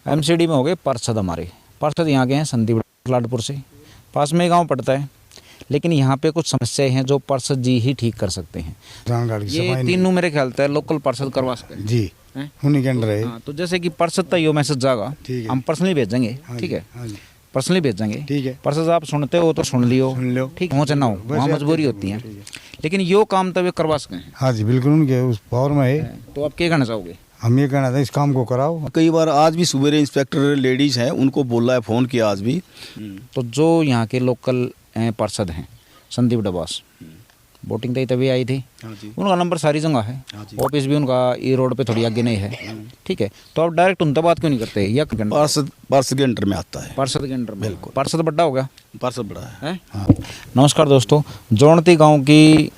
MCD में हो गए पार्षद। हमारे पार्षद यहाँ के हैं संदीप लाडपुर से, पास में गांव पड़ता है, लेकिन यहाँ पे कुछ समस्याएं हैं जो पार्षद जी ही ठीक कर सकते हैं। ये तीनों मेरे ख्याल से लोकल पार्षद करवा सकते हैं जी, उन्हीं के अंडर है। हाँ, तो जैसे कि पार्षद तक यो मैसेज जाएगा, हम पर्सनली भेजेंगे, ठीक है, पर्सनली भेजेंगे, ठीक है। पार्षद आप सुनते हो तो सुन लियो, ठीक हो चाहे ना हो, वहाँ मजबूरी होती है, लेकिन यो काम तब करवा सके। हाँ जी बिल्कुल, उनके उस पावर में है। तो आप क्या कहना चाहोगे? हम ये कहना था इस काम को कराओ। कई बार आज भी सुबेरे इंस्पेक्टर लेडीज हैं, उनको बोला है, फ़ोन किया आज भी। तो जो यहाँ के लोकल पार्षद हैं संदीप डबास, वोटिंग तभी आई थी, उनका नंबर सारी जगह है, ऑफिस भी उनका ई रोड पे थोड़ी आगे नहीं है, ठीक है। तो आप डायरेक्ट उनसे बात क्यों नहीं करते? या पार्षद के अंडर में आता है। पार्षद के अंडर में, बिल्कुल। पार्षद बड़ा होगा, पार्षद बड़ा है। हाँ। नमस्कार दोस्तों, जोड़ती गांव की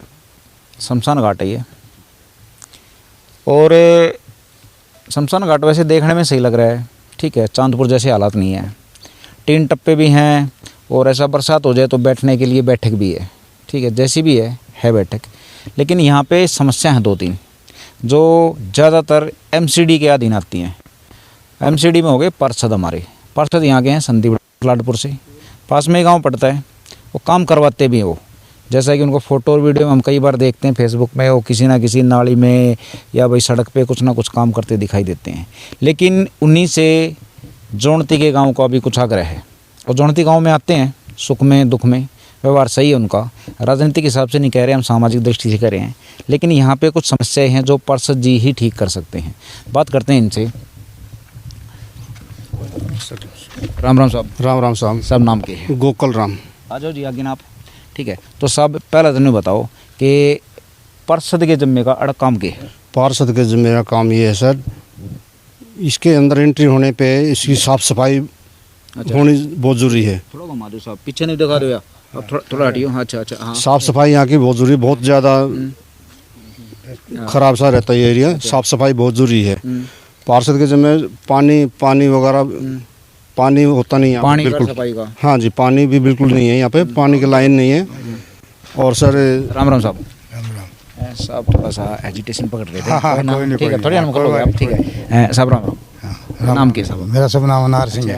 शमशान घाट है ये, और शमशान घाट वैसे देखने में सही लग रहा है, ठीक है, चांदपुर जैसे हालात नहीं है, 3 टप्पे भी हैं, और ऐसा बरसात हो जाए तो बैठने के लिए बैठक भी है, ठीक है, जैसी भी है बैठक। लेकिन यहाँ पे समस्या हैं 2-3 जो ज़्यादातर एमसीडी के अधीन आती हैं। एमसीडी में हो गए पार्षद। हमारे पार्षद यहाँ के हैं संदीप लाडपुर से, पास में गांव पड़ता है, वो काम करवाते भी हैं वो, जैसा कि उनको फ़ोटो और वीडियो में हम कई बार देखते हैं फेसबुक में, वो किसी ना किसी नाली में या भाई सड़क पे कुछ ना कुछ काम करते दिखाई देते हैं। लेकिन उन्हीं से जोड़ती के गाँव का भी कुछ आग्रह है, और जोड़ती गाँव में आते हैं, सुख में दुख में व्यवहार सही है उनका, राजनीतिक हिसाब से नहीं कह रहे, हम सामाजिक दृष्टि से कह रहे हैं, लेकिन यहाँ पे कुछ समस्याएं हैं जो पार्षद जी ही ठीक कर सकते हैं। बात करते हैं इनसे। राम राम साहब। राम राम साहब। सब नाम के हैं? गोकुल राम। आ जाओ जी आगे आप, ठीक है। तो साहब पहला दिन बताओ कि पार्षद के जिम्मे का अड़ काम के है? पार्षद के जिम्मे का काम ये है सर, इसके अंदर एंट्री होने पे इसकी साफ सफाई होनी बहुत जरूरी है। थोड़ा घुमा दो साहब, पीछे नहीं दिखा दो यार, अब थोड़ा हटियो। अच्छा, हाँ। साफ सफाई यहाँ की बहुत जरूरी, बहुत ज़्यादा खराब सा रहता है ये एरिया, साफ सफाई बहुत जरूरी है। पार्षद के जिम्मे पानी वगैरह, पानी होता नहीं है पानी बिल्कुल सफाई का। हाँ जी, पानी भी बिल्कुल नहीं है यहाँ पे, पानी की लाइन नहीं है। और सर राम राम साहब। साहब थोड़ा सा एजिटेशन पकड़ रहे थे, ठीक है, थोड़ी अनुकूल हो गया, ठीक है साहब। राम राम। नाम के साहब? मेरा सब नाम अनार सिंह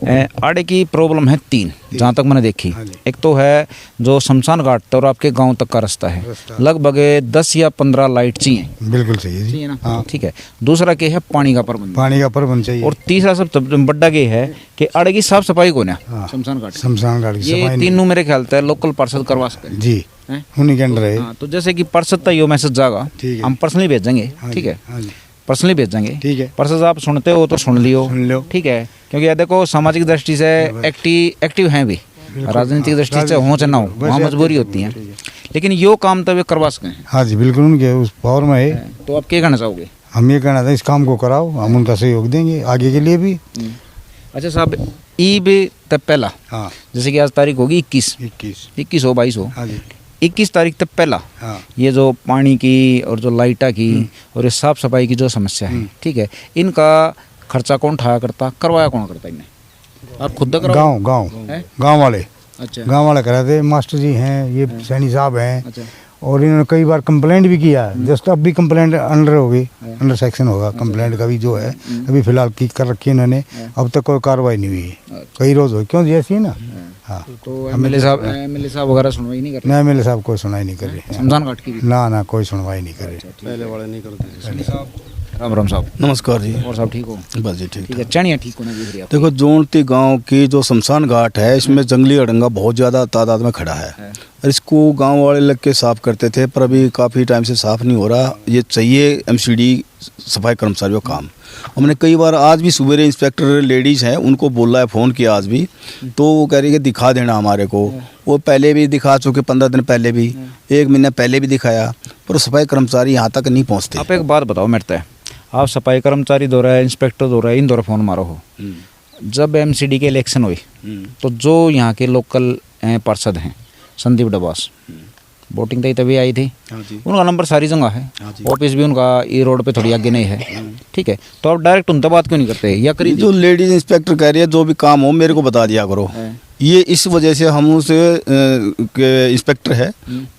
है। आड़े की प्रॉब्लम है 3 जहाँ तक मैंने देखी। एक तो है जो शमशान घाट और आपके गांव तक का रास्ता है, लगभग 10 या 15 लाइट चाहिए। बिल्कुल सही है ना, ठीक है। दूसरा क्या है? पानी का प्रबंध, पानी का प्रबंध चाहिए। और तीसरा सब बड़ा ये है कि आड़े की साफ सफाई को ना शमशान घाट ये तीनों मेरे ख्याल से लोकल पार्षद करवा सकते हैं जी, उन्हीं के अंडर है। हाँ, तो जैसे कि पार्षद तक यो मैसेज जाएगा, हम पर्सनली भेजेंगे, ठीक है, पर्सनली भेजेंगे, ठीक है। पार्षद आप सुनते हो तो सुन लियो, ठीक है, क्योंकि ये देखो सामाजिक दृष्टि से एक्टिव हैं भी, राजनीतिक दृष्टि से हो चाहे ना हो, वहाँ मजबूरी होती है, लेकिन यो काम तब करवा सके। हाँ जी बिल्कुल, उनके उस पावर में है। तो आप क्या कहना चाहोगे? हम ये कहना था इस काम को कराओ, हम उनका सहयोग देंगे आगे के लिए भी। अच्छा साहब, ईब तब पहला, हाँ, जैसे कि आज तारीख होगी 21 हो 22 हो, 21 तारीख तक पहला, हाँ, ये जो पानी की और जो लाइटा की और ये साफ सफाई की जो समस्या है, ठीक है, इनका खर्चा कौन उठाया करता, करवाया कौन करता इन्हें? आप खुद गाँव वाले। अच्छा, गाँव वाले कराते, मास्टर जी हैं, ये सैनी साहब हैं। अच्छा। और इन्होंने कई बार कंप्लेंट भी किया, जस्ट अब भी कंप्लेंट अंडर होगी, अंडर सेक्शन होगा कंप्लेंट का भी जो है, अभी फिलहाल की कर रखी है इन्होंने, अब तक कोई कार्रवाई नहीं हुई है, कई रोज हो, क्यों जैसी है ना। हाँ, तो एमएलए साहब वगैरह सुनवाई नहीं कर रहे? नहीं, एमएलए साहब कोई सुनवाई नहीं कर रहे, शमशान घाट की भी ना कोई सुनवाई नहीं कर रहे, पहले वाले नहीं करते। राम राम साहब। नमस्कार जी। और सब ठीक हो? बस जी ठीक है। चढ़िया ठीक होना भी। देखो, जोड़ती गांव की जो शमशान घाट है, इसमें जंगली अड़ंगा बहुत ज़्यादा तादाद में खड़ा है, और इसको गांव वाले लग के साफ़ करते थे, पर अभी काफ़ी टाइम से साफ़ नहीं हो रहा। ये चाहिए एमसीडी सफाई कर्मचारियों का काम। हमने कई बार आज भी सुबेरे इंस्पेक्टर लेडीज़ हैं, उनको बोला है, फ़ोन किया आज भी, तो वो कह रही है कि दिखा देना हमारे को। वो पहले भी दिखा चुके, 15 दिन पहले भी, 1 महीना पहले भी दिखाया, पर सफाई कर्मचारी यहाँ तक नहीं पहुँचते। आप एक बात बताओ, मिटता है, आप सफाई कर्मचारी दो रहा है, इंस्पेक्टर दो रहा है, इन दो फ़ोन मारो हो, जब एमसीडी के इलेक्शन हुई तो जो यहाँ के लोकल पार्षद हैं संदीप डबास, वोटिंग तो तभी आई थी। हाँ जी। उनका नंबर सारी जगह है, हाँ जी। ऑफिस भी उनका ये रोड पे थोड़ी आगे नहीं है, ठीक है। तो आप डायरेक्ट उनसे बात क्यों नहीं करते, या करिए जो लेडीज इंस्पेक्टर कह रही है जो भी काम हो मेरे को बता दिया करो। ये इस वजह से हम उनसे इंस्पेक्टर है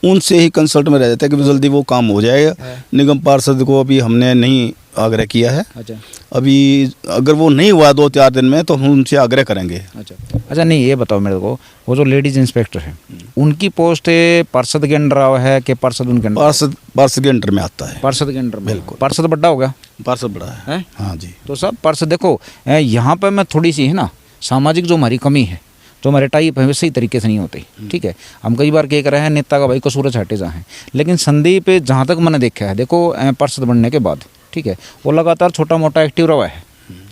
उनसे ही कंसल्ट में रह जाता है कि जल्दी वो काम हो जाएगा। निगम पार्षद को अभी हमने नहीं आग्रह किया है। अच्छा अभी अगर वो नहीं हुआ 2-4 दिन में तो हम उनसे आग्रह करेंगे। अच्छा नहीं, ये बताओ मेरे को, वो जो लेडीज इंस्पेक्टर है उनकी पोस्ट पार्षद के अंडर है कि पार्षद उनके अंडर? पार्षद के अंडर में आता है। पार्षद के अंडर में, बिल्कुल। पार्षद बड़ा होगा, पार्षद बड़ा है। हाँ जी। तो सब पार्षद देखो, यहाँ पर मैं थोड़ी सी है ना सामाजिक जो हमारी कमी है, जो हमारे टाइप है, सही तरीके से नहीं होते, ठीक है। हम कई बार कह रहे हैं नेता का भाई कसूर छाटे जा हैं, लेकिन संदीप जहाँ तक मैंने देखा है, देखो पार्षद बनने के बाद, ठीक है, वो लगातार छोटा मोटा एक्टिव रहा है,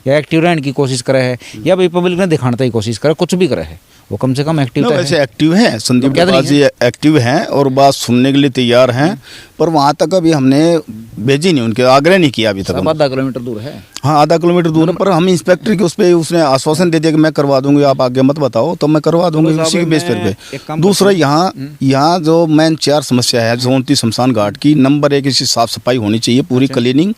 या एक्टिव रहने की कोशिश करे है, या भाई पब्लिक ने दिखाने की कोशिश करे, कुछ भी करे है, वो कम से कम एक्टिव है। वैसे एक्टिव है संदीप क्या डबास जी, एक्टिव हैं और बात सुनने के लिए तैयार हैं, पर वहाँ तक अभी हमने भेजी नहीं, उनके आग्रह नहीं किया अभी तक। सब आधा किलोमीटर दूर है। हाँ, आधा किलोमीटर दूर है, पर हम इंस्पेक्टर के उस पर उसने आश्वासन दे दिया कि मैं करवा दूंगी, आप आगे मत बताओ, तो मैं करवा दूंगी उसी के बेस पे। दूसरा यहाँ जो मेन 4 समस्या है जोनती शमशान घाट की, नंबर 1 इसकी साफ सफाई होनी चाहिए, पूरी क्लीनिंग।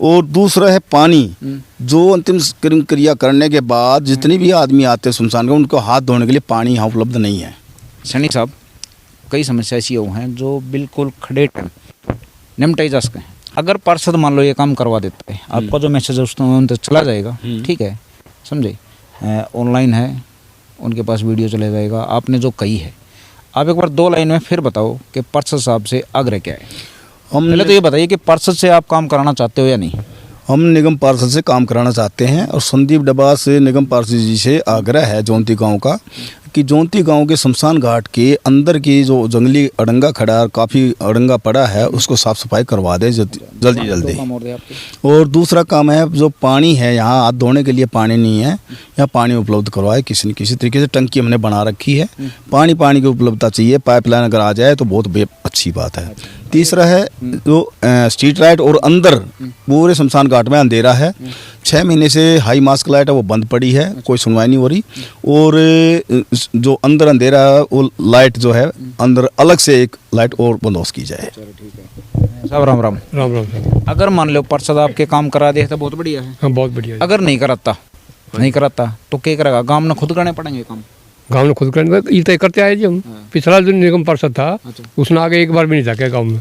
और दूसरा है पानी, जो अंतिम क्रिया करने के बाद जितने भी आदमी आते हैं शमशान घाट उनको हाथ धोने के लिए पानी यहाँ उपलब्ध नहीं है। सैनिक साहब, कई समस्या ऐसी हैं जो बिल्कुल खड़े निपटाई जा सकते हैं। अगर पार्षद मान लो ये काम करवा देता है, आपका जो मैसेज है उन तक चला जाएगा, ठीक है, समझे, ऑनलाइन है, उनके पास वीडियो चला जाएगा, आपने जो कही है। आप एक बार 2 लाइन में फिर बताओ कि पार्षद साहब से आग्रह क्या है। पहले तो ये बताइए कि पार्षद से आप काम कराना चाहते हो या नहीं? हम निगम पार्षद से काम कराना चाहते हैं, और संदीप डबास से निगम पार्षद जी से आग्रह है जोनती गांव का कि जोनती गांव के शमशान घाट के अंदर की जो जंगली अड़ंगा खड़ा है, काफ़ी अड़ंगा पड़ा है, उसको साफ सफाई करवा दे जल्दी। और दूसरा काम है, जो पानी है यहाँ हाथ धोने के लिए पानी नहीं है, यहाँ पानी उपलब्ध करवाए किसी न किसी तरीके से। टंकी हमने बना रखी है, पानी की उपलब्धता चाहिए, पाइपलाइन अगर आ जाए तो बहुत अच्छी बात है। तीसरा है जो स्ट्रीट लाइट, और अंदर पूरे शमशान घाट में अंधेरा है, 6 महीने से हाई मास्क लाइट है वो बंद पड़ी है, कोई सुनवाई नहीं हो रही। और जो अंदर अंधेरा है वो लाइट जो है अंदर अलग से एक लाइट और बंदोबस्त की जाए। साहब राम राम। राम राम साहब। अगर मान लो पार्षद आपके काम करा दे तो बहुत बढ़िया है। हाँ, बहुत बढ़िया है। अगर नहीं कराता तो क्या करेगा? गांव में खुद करने पड़ेंगे काम। गाँव में खुद करने ये तय करते आए जी हम। पिछला जो निगम पार्षद था उसने आगे एक बार भी नहीं जाके गाँव में।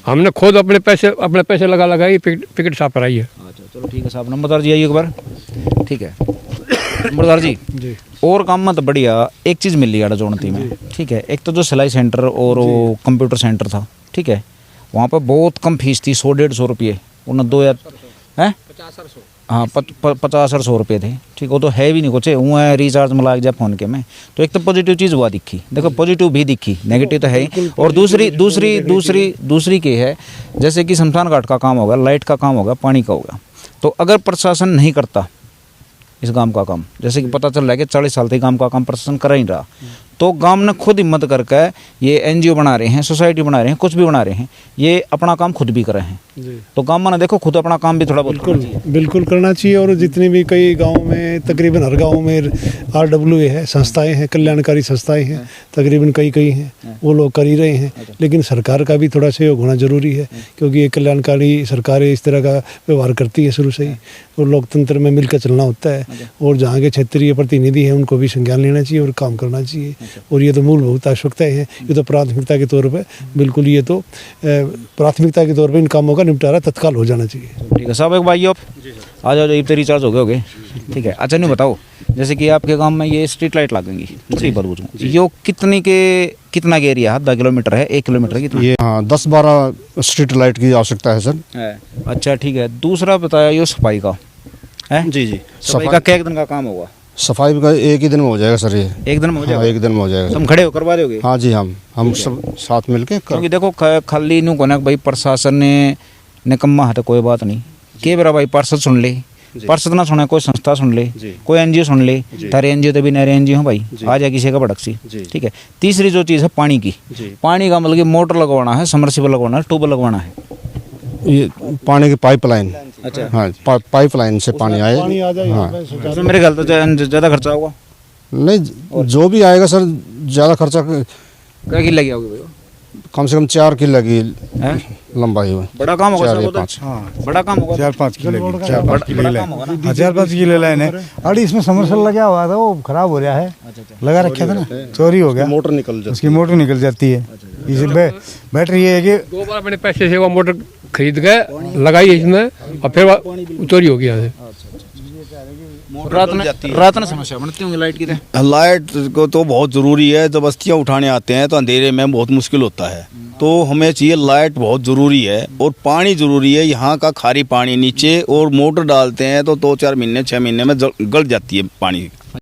हमने खुद अपने पैसे लगा ही पिकट साफ कराई है। चलो ठीक है साहब, नंबरदार जी आइए एक बार, ठीक है। नंबरदार जी, और काम में तो बढ़िया एक चीज़ मिल रही है जोनती में, ठीक है। एक तो जो सिलाई सेंटर और वो कंप्यूटर सेंटर था, ठीक है, वहाँ पर बहुत कम फीस थी, 100-150 रुपये, उन्हें 2 या 50 हाँ 50-100 रुपये थे, ठीक। वो तो है भी नहीं कुछ, वो है रिचार्ज में लग जाए फ़ोन के में। तो एक तो पॉजिटिव चीज़ हुआ दिखी, देखो पॉजिटिव भी दिखी, नेगेटिव तो है ही। और दूसरी की है, जैसे कि शमशान घाट का काम होगा, लाइट का काम होगा, पानी का होगा, तो अगर प्रशासन नहीं करता इस गांव का काम, जैसे कि पता चल रहा है कि 40 साल से गांव का काम प्रशासन कर ही रहा, तो गांव ने खुद हिम्मत करके ये एनजीओ बना रहे हैं, सोसाइटी बना रहे हैं, कुछ भी बना रहे हैं, ये अपना काम खुद भी कर रहे हैं। तो गांव में देखो खुद अपना काम भी थोड़ा बहुत बिल्कुल करना चाहिए। और जितने भी कई गाँव में, तकरीबन हर गाँव में RWA है, संस्थाएं हैं, कल्याणकारी संस्थाएं हैं, तकरीबन कई हैं, वो लोग कर ही रहे हैं। लेकिन सरकार का भी थोड़ा सहयोग होना जरूरी है, क्योंकि ये कल्याणकारी सरकारें इस तरह का व्यवहार करती है शुरू से ही, और लोकतंत्र में मिलकर चलना होता है। और जहाँ के क्षेत्रीय प्रतिनिधि हैं उनको भी संज्ञान लेना चाहिए और काम करना चाहिए। और ये तो मूलभूत आवश्यकताएं हैं, ये तो प्राथमिकता के तौर पे बिल्कुल, ये तो प्राथमिकता के तौर पे इन कामों का निपटारा तत्काल हो जाना चाहिए। ठीक है साहब, एक भाई आप आ जाओ, जब रिचार्ज हो गए, ठीक है। अच्छा नहीं बताओ, जैसे कि आपके गांव में ये स्ट्रीट लाइट लगेंगी, सही बात पूछूं, यो कितना के एरिया है? 10 किलोमीटर है, 1 किलोमीटर कितना? ये हाँ 10-12 स्ट्रीट लाइट की आवश्यकता है सर। अच्छा ठीक है। दूसरा बताया यो सफाई का है? जी सफाई का क्या दिन का काम होगा? सफाई का 1 ही दिन में हो जाएगा सर। ये 1 दिन में हो जाएगा? हाँ, 1 दिन में हो जाएगा। तुम खड़े हो करवा दोगे? हाँ जी, हम सब साथ मिलके क्योंकि देखो खाली न्यू कोना भाई प्रशासन ने निकम्मा है तो कोई बात नहीं, के बेरा भाई पार्षद सुन ले, पार्षद ना सुने कोई संस्था सुन ले, कोई एनजीओ सुन ले, तारे एनजीओ तो भी नरे एनजीओ हो भाई, आ जाए किसी का भड़क सी, ठीक है। तीसरी जो चीज़ है पानी की, पानी का मतलब कि मोटर लगवाना है, समरसीबल लगवाना है, ट्यूबवेल लगवाना है, ये पानी की पाइपलाइन। अच्छा हाँ, पाइपलाइन से पानी आए। हाँ, तो मेरे ख्याल तो ज़्यादा खर्चा होगा? नहीं, जो भी आएगा सर ज़्यादा खर्चा क्या की लगी होगी भाई? कम से कम 4 किलो की हैं? लंबाई है। बड़ा काम होगा 4 सर, या वो तो 5। हाँ बड़ा काम होगा। 4-5 किलो की 4-5 किलो बड़ा ले काम होगा ना। हाँ 4-5 किलो लाइन है। अरे इसमें समरसेल लगा हुआ था, वो खराब हो रहा है, लगा रखा था ना, चोरी हो गया, मोटर निकल जाती उसकी मोटर निकल जाती है। इसे बैटरी ये है कि 2 बार अपने पैसे से वो मोटर खरीद के लगाई इसमें और फिर वो चोरी हो गया है। रात में समस्या बनती होंगी लाइट की तो। लाइट को तो बहुत ज़रूरी है, जब बस्तियाँ उठाने आते हैं तो अंधेरे में बहुत मुश्किल होता है, तो हमें चाहिए लाइट बहुत ज़रूरी है, और पानी ज़रूरी है। यहाँ का खारी पानी नीचे, और मोटर डालते हैं तो 2-4 महीने 6 महीने में गल जाती है पानी।